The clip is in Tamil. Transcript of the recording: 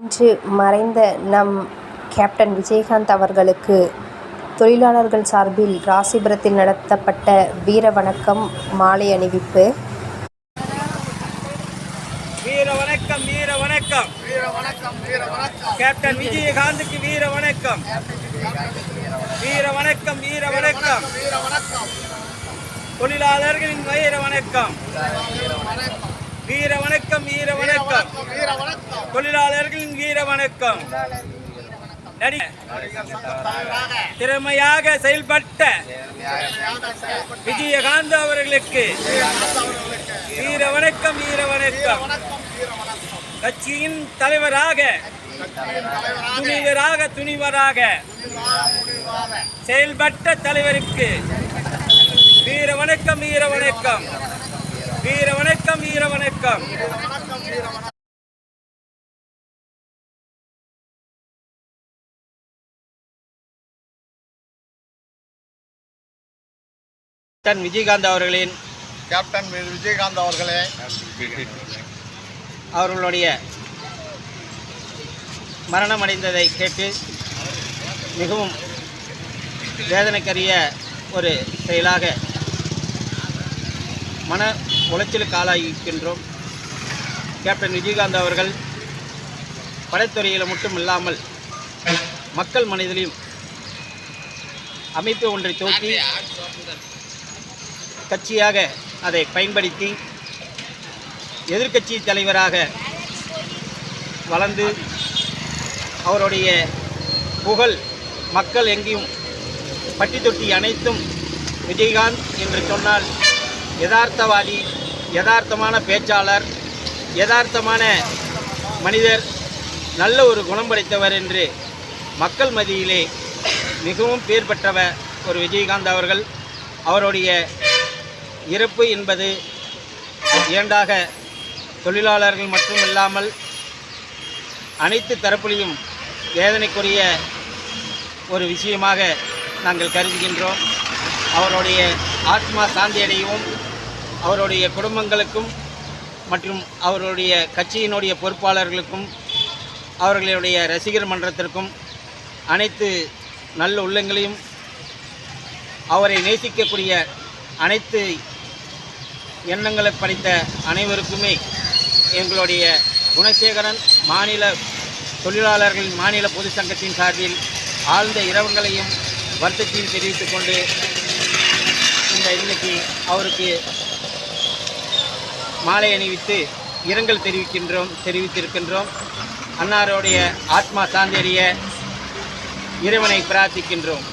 இன்று மறைந்த நம் கேப்டன் விஜயகாந்த் அவர்களுக்கு தொழிலாளர்கள் சார்பில் ராசிபுரத்தில் நடத்தப்பட்ட வீர வணக்கம் மாலை அணிவிப்பு. வீர வணக்கம், வீர வணக்கம், வீர வணக்கம், வீர வணக்கம். கேப்டன் விஜயகாந்துக்கு வீர வணக்கம், வீர வணக்கம், வீர வணக்கம், வீர வணக்கம். தொழிலாளர்களின் வீர வணக்கம், வீர வணக்கம், வீர வணக்கம், வீர வணக்கம். தொழிலாளர்களின் வீர வணக்கம். திறமையாக செயல்பட்ட விஜயகாந்த் அவர்களுக்கு வீர வணக்கம், வீர வணக்கம். கட்சியின் தலைவராக துணிவராக செயல்பட்ட தலைவருக்கு வீர வணக்கம், வீர வணக்கம், வீர வணக்கம், வீர வணக்கம். விஜயகாந்த் அவர்களின் கேப்டன் விஜயகாந்த் அவர்களே அவர்களுடைய மரணம் அடைந்ததை கேட்டு மிகவும் வேதனைக்குரிய ஒரு செயலாக மன உளைச்சலுக்கு ஆளாகியிருக்கின்றோம். கேப்டன் விஜயகாந்த் அவர்கள் படைத்துறையில் மட்டும் இல்லாமல் மக்கள் மனதிலும் அமைப்பு ஒன்றை துவக்கி கட்சியாக அதை பயன்படுத்தி எதிர்க்கட்சி தலைவராக வளர்ந்து அவருடைய புகழ் மக்கள் எங்கேயும் பட்டி தொட்டி அனைத்தும் விஜயகாந்த் என்று சொன்னால் யதார்த்தவாதி, யதார்த்தமான பேச்சாளர், யதார்த்தமான மனிதர், நல்ல ஒரு குணம் படைத்தவர் என்று மக்கள் மத்தியிலே மிகவும் பேர் பெற்றவர் ஒரு விஜயகாந்த் அவர்கள். அவருடைய இறப்பு என்பது இரண்டாக தொழிலாளர்கள் மட்டும் இல்லாமல் அனைத்து தரப்பிலையும் வேதனைக்குரிய ஒரு விஷயமாக நாங்கள் கருதுகின்றோம். அவருடைய ஆத்மா சாந்தி அடையவும் அவருடைய குடும்பங்களுக்கும் மற்றும் அவருடைய கட்சியினுடைய பொறுப்பாளர்களுக்கும் அவர்களுடைய ரசிகர் மன்றத்திற்கும் அனைத்து நல்ல உள்ளங்களையும் அவரை நேசிக்கக்கூடிய அனைத்து எண்ணங்களை படைத்த அனைவருக்குமே எங்களுடைய குணசேகரன் மாநில தொழிலாளர்களின் மாநில பொது சங்கத்தின் சார்பில் ஆழ்ந்த இரங்கலையும் வருத்தத்தையும் தெரிவித்துக் கொண்டு இன்னைக்கு அவருக்கு மாலை அணிவித்து இரங்கல் தெரிவித்திருக்கின்றோம். அன்னாருடைய ஆத்மா சாந்தறிய இறைவனை பிரார்த்திக்கின்றோம்.